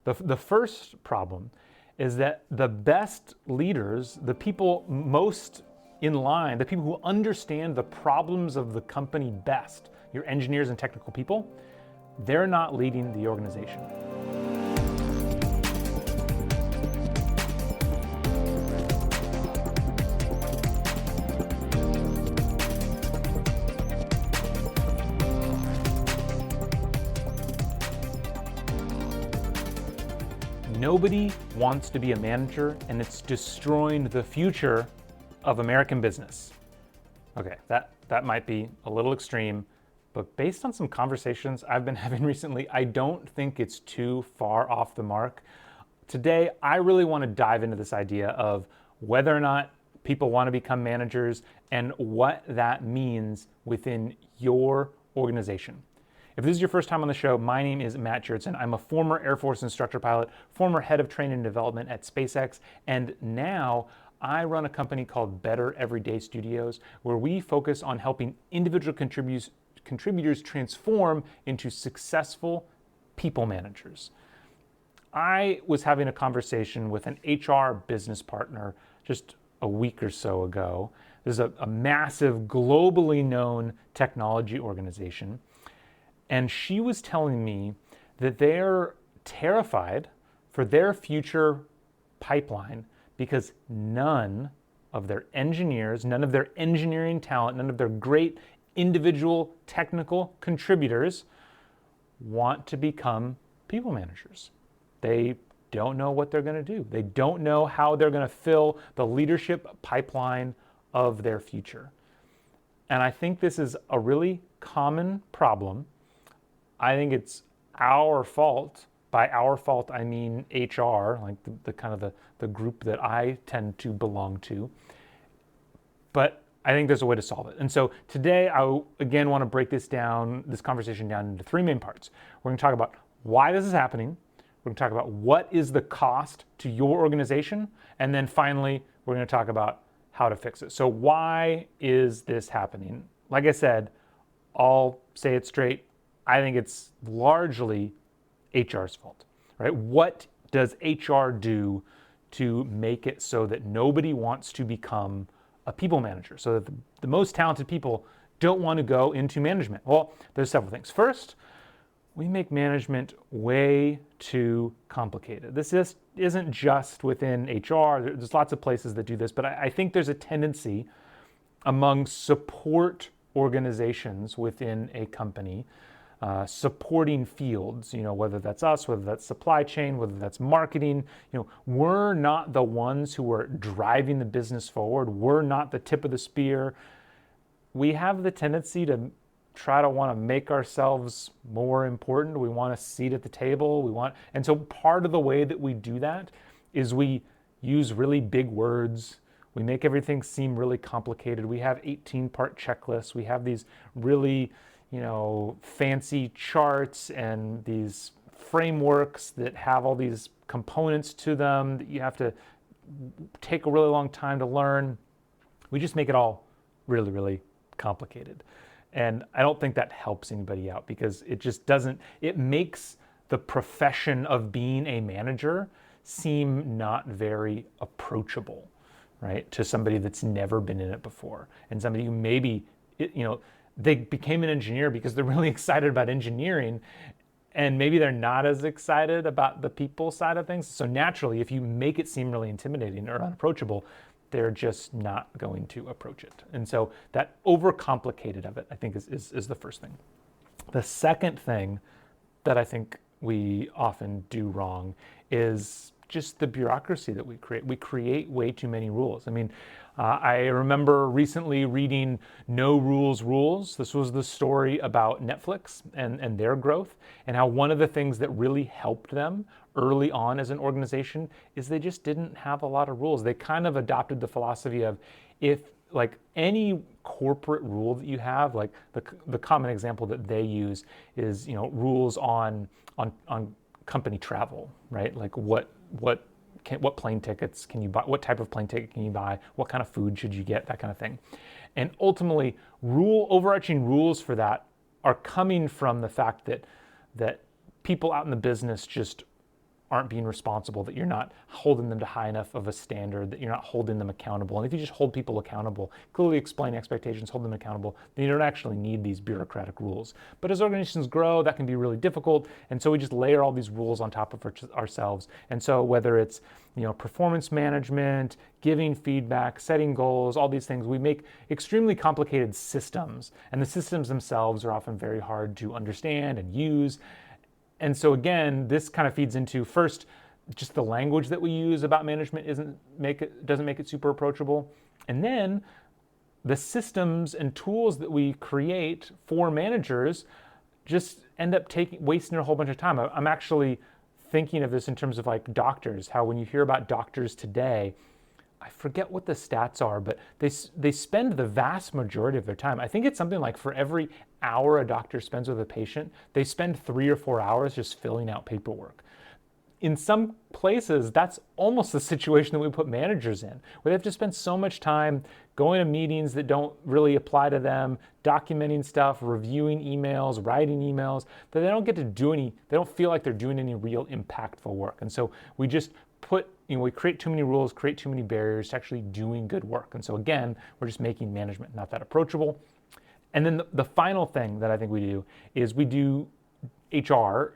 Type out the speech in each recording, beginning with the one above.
The first problem is that the best leaders, the people most in line, the people who understand the problems of the company best, your engineers and technical people, they're not leading the organization. Nobody wants to be a manager, and it's destroying the future of American business. Okay, that might be a little extreme, but based on some conversations I've been having recently, I don't think it's too far off the mark. Today, I really want to dive into this idea of whether or not people want to become managers and what that means within your organization. If this is your first time on the show, my name is Matt Jurtson. I'm a former Air Force instructor pilot, former head of training and development at SpaceX, and now I run a company called Better Everyday Studios, where we focus on helping individual contributors transform into successful people managers. I was having a conversation with an HR business partner just a week or so ago. This is a massive, globally known technology organization. And she was telling me that they're terrified for their future pipeline because none of their engineers, none of their engineering talent, none of their great individual technical contributors want to become people managers. They don't know what they're going to do. They don't know how they're going to fill the leadership pipeline of their future. And I think this is a really common problem. I think it's our fault. By our fault, I mean HR, like the kind of the group that I tend to belong to. But I think there's a way to solve it. And so today, I again want to break this conversation down into three main parts. We're going to talk about why this is happening. We're going to talk about what is the cost to your organization. And then finally, we're going to talk about how to fix it. So why is this happening? Like I said, I'll say it straight. I think it's largely HR's fault, right? What does HR do to make it so that nobody wants to become a people manager, so that the most talented people don't want to go into management? Well, there's several things. First, we make management way too complicated. This isn't just within HR. There's lots of places that do this, but I think there's a tendency among support organizations within a company, supporting fields, whether that's us, whether that's supply chain, whether that's marketing, we're not the ones who are driving the business forward. We're not the tip of the spear. We have the tendency to try to want to make ourselves more important. We want a seat at the table. And so part of the way that we do that is we use really big words. We make everything seem really complicated. We have 18-part checklists. We have these really fancy charts and these frameworks that have all these components to them that you have to take a really long time to learn. We just make it all really, really complicated. And I don't think that helps anybody out, because it just doesn't, it makes the profession of being a manager seem not very approachable, right? To somebody that's never been in it before, and somebody who maybe, they became an engineer because they're really excited about engineering, and maybe they're not as excited about the people side of things. So naturally, if you make it seem really intimidating or unapproachable, they're just not going to approach it. And so that overcomplicated of it, I think, is the first thing. The second thing that I think we often do wrong is just the bureaucracy that we create. We create way too many rules. I remember recently reading No Rules Rules. This was the story about Netflix and their growth, and how one of the things that really helped them early on as an organization is they just didn't have a lot of rules. They kind of adopted the philosophy of, if like any corporate rule that you have, like the common example that they use is, rules on company travel, right? Like what plane tickets can you buy? What type of plane ticket can you buy? What kind of food should you get? That kind of thing. And ultimately, overarching rules for that are coming from the fact that people out in the business just aren't being responsible, that you're not holding them to high enough of a standard, that you're not holding them accountable. And if you just hold people accountable, clearly explain expectations, hold them accountable, then you don't actually need these bureaucratic rules. But as organizations grow, that can be really difficult. And so we just layer all these rules on top of ourselves. And so whether it's performance management, giving feedback, setting goals, all these things, we make extremely complicated systems. And the systems themselves are often very hard to understand and use. And so again, this kind of feeds into, first, just the language that we use about management doesn't make it super approachable. And then the systems and tools that we create for managers just end up wasting a whole bunch of time. I'm actually thinking of this in terms of like doctors, how when you hear about doctors today, I forget what the stats are, but they spend the vast majority of their time. I think it's something like for every hour a doctor spends with a patient, they spend 3 or 4 hours just filling out paperwork. In some places, that's almost the situation that we put managers in, where they have to spend so much time going to meetings that don't really apply to them, documenting stuff, reviewing emails, writing emails, that they don't get to they don't feel like they're doing any real impactful work. And so we just we create too many rules, create too many barriers to actually doing good work. And so again, we're just making management not that approachable. And then the final thing that I think we do is we do HR,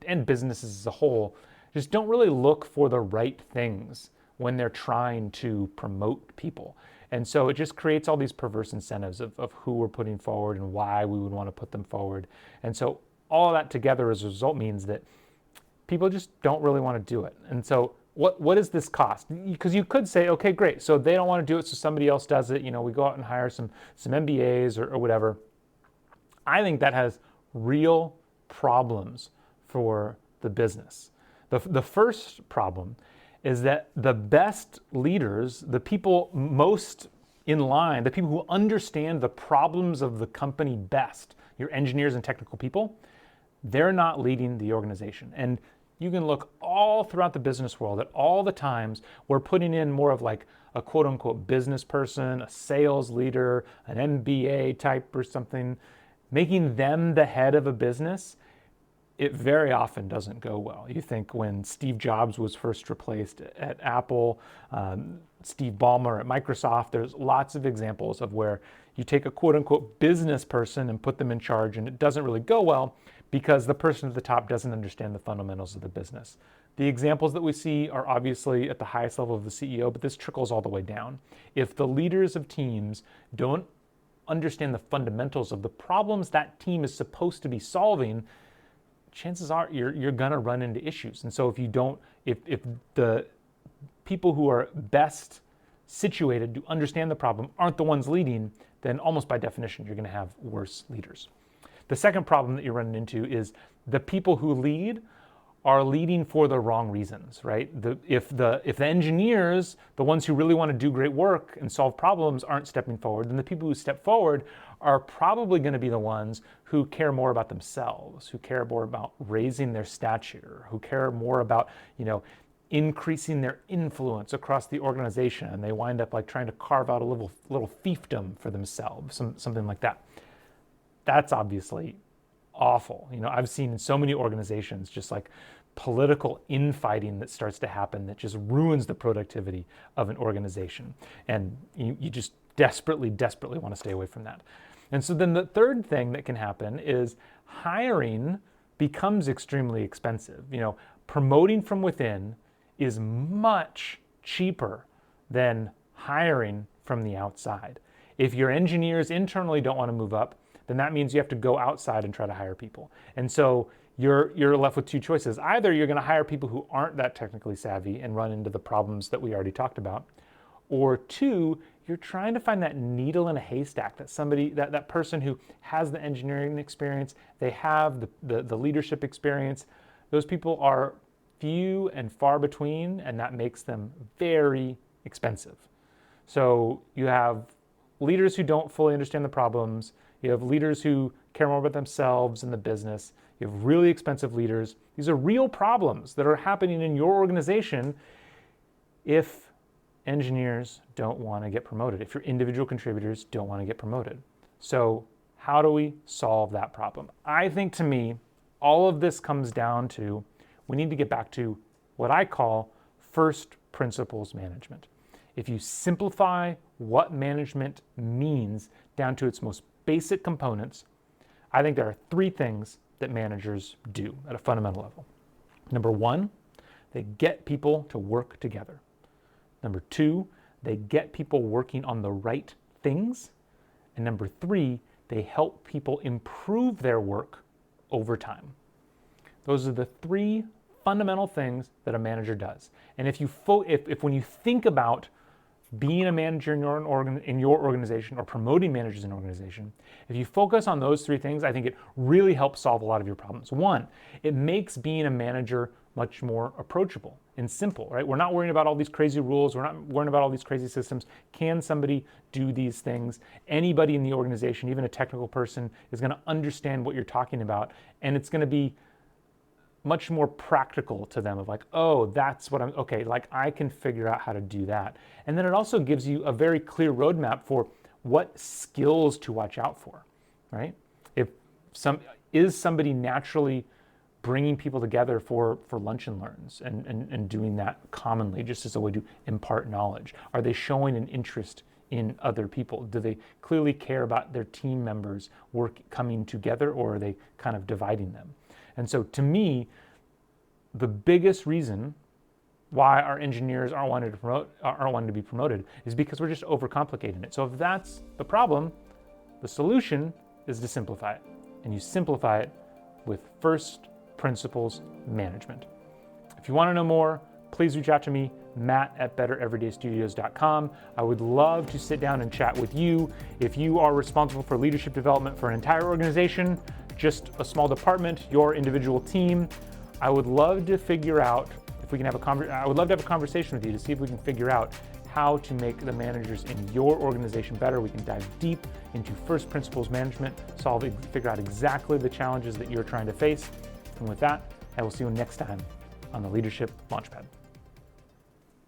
and businesses as a whole, just don't really look for the right things when they're trying to promote people. And so it just creates all these perverse incentives of who we're putting forward and why we would want to put them forward. And so all of that together as a result means that people just don't really want to do it. And so what does this cost? Because you could say, okay, great. So they don't want to do it, so somebody else does it. We go out and hire some MBAs or whatever. I think that has real problems for the business. The first problem is that the best leaders, the people most in line, the people who understand the problems of the company best, your engineers and technical people, they're not leading the organization. And you can look all throughout the business world at all the times we're putting in more of like a quote unquote business person, a sales leader, an MBA type or something, making them the head of a business. It very often doesn't go well. You think when Steve Jobs was first replaced at Apple, Steve Ballmer at Microsoft, there's lots of examples of where you take a quote unquote business person and put them in charge, and it doesn't really go well because the person at the top doesn't understand the fundamentals of the business. The examples that we see are obviously at the highest level of the CEO, but this trickles all the way down. If the leaders of teams don't understand the fundamentals of the problems that team is supposed to be solving, chances are you're gonna run into issues. And so if the people who are best situated to understand the problem aren't the ones leading, then almost by definition, you're gonna have worse leaders. The second problem that you're running into is the people who lead are leading for the wrong reasons, right? If the engineers, the ones who really want to do great work and solve problems, aren't stepping forward, then the people who step forward are probably going to be the ones who care more about themselves, who care more about raising their stature, who care more about, increasing their influence across the organization, and they wind up like trying to carve out a little fiefdom for themselves, something like that. That's obviously awful. I've seen in so many organizations just like political infighting that starts to happen that just ruins the productivity of an organization. And you just desperately want to stay away from that. And so then the third thing that can happen is hiring becomes extremely expensive. Promoting from within is much cheaper than hiring from the outside. If your engineers internally don't want to move up, then that means you have to go outside and try to hire people. And so you're left with two choices. Either you're going to hire people who aren't that technically savvy and run into the problems that we already talked about, or two, you're trying to find that needle in a haystack, that person who has the engineering experience, they have the leadership experience. Those people are few and far between, and that makes them very expensive. So you have leaders who don't fully understand the problems. You have leaders who care more about themselves and the business. You have really expensive leaders. These are real problems that are happening in your organization if engineers don't want to get promoted, if your individual contributors don't want to get promoted. So how do we solve that problem? I think, to me, all of this comes down to we need to get back to what I call first principles management. If you simplify what management means down to its most basic components, I think there are three things that managers do at a fundamental level. Number one, they get people to work together. Number two, they get people working on the right things. And number three, they help people improve their work over time. Those are the three fundamental things that a manager does. And if when you think about being a manager in your organization or promoting managers in an organization, if you focus on those three things, I think it really helps solve a lot of your problems. One, it makes being a manager much more approachable and simple, right? We're not worrying about all these crazy rules. We're not worrying about all these crazy systems. Can somebody do these things? Anybody in the organization, even a technical person, is going to understand what you're talking about, and it's going to be much more practical to them of like, oh, that's what okay, like I can figure out how to do that. And then it also gives you a very clear roadmap for what skills to watch out for, right? Is somebody naturally bringing people together for lunch and learns and doing that commonly just as a way to impart knowledge? Are they showing an interest in other people? Do they clearly care about their team members coming together, or are they kind of dividing them? And so to me, the biggest reason why our engineers aren't wanting to be promoted is because we're just overcomplicating it. So if that's the problem, the solution is to simplify it. And you simplify it with first principles management. If you want to know more, please reach out to me, matt@bettereverydaystudios.com. I would love to sit down and chat with you. If you are responsible for leadership development for an entire organization, just a small department, your individual team, I would love to figure out if we can have I would love to have a conversation with you to see if we can figure out how to make the managers in your organization better. We can dive deep into first principles management, figure out exactly the challenges that you're trying to face. And with that, I will see you next time on the Leadership Launchpad.